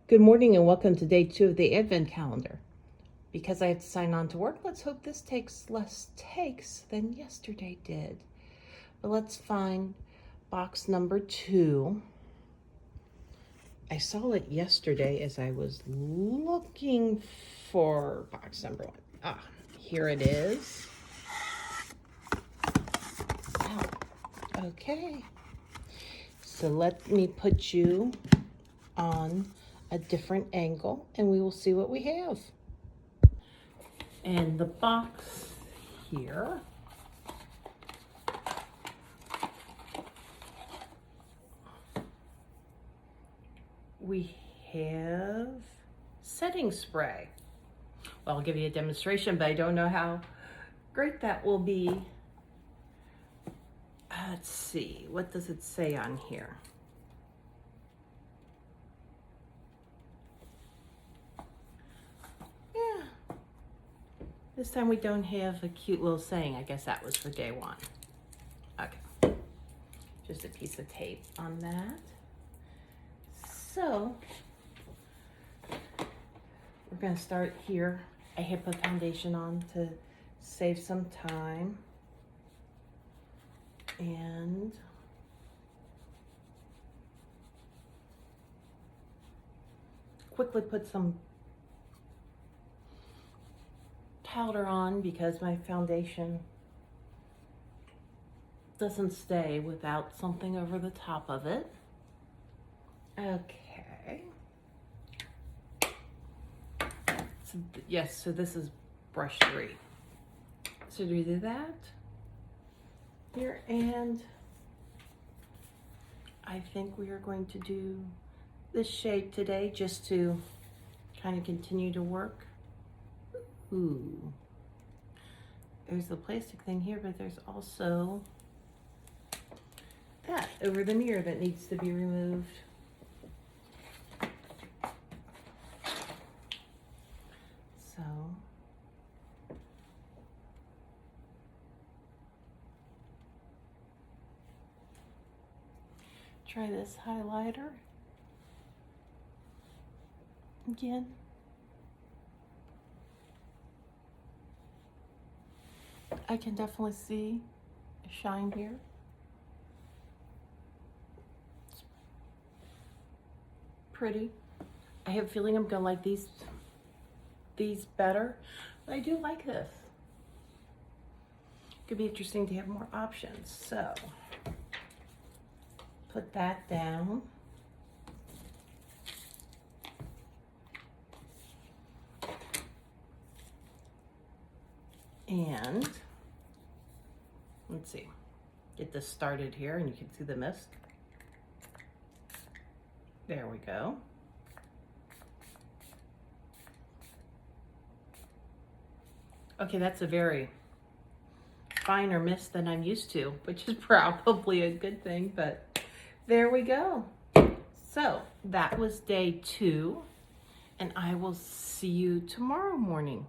Good morning and welcome to day 2 of the Advent calendar. Because I have to sign on to work, let's hope this takes less takes than yesterday did. But let's find box number 2. I saw it yesterday as I was looking for box number 1. Here it is. Ow. Okay. So let me put you on a different angle and we will see what we have. And the box here we have setting spray. Well, I'll give you a demonstration, but I don't know how great that will be. Let's see, what does it say on here? This time we don't have a cute little saying. I guess that was for day 1. Okay. Just a piece of tape on that. So, we're going to start here. I have put foundation on to save some time. And quickly put some powder on because my foundation doesn't stay without something over the top of it. Okay. So, yes, so this is brush 3. So do we do that here? And I think we are going to do this shade today just to kind of continue to work. Ooh, there's the plastic thing here, but there's also that over the mirror that needs to be removed. So, try this highlighter again. I can definitely see a shine here. It's pretty. I have a feeling I'm gonna like these better, but I do like this. Could be interesting to have more options. So, put that down. And let's see, get this started here and you can see the mist. There we go. Okay, that's a very finer mist than I'm used to, which is probably a good thing, but there we go. So that was day 2, and I will see you tomorrow morning.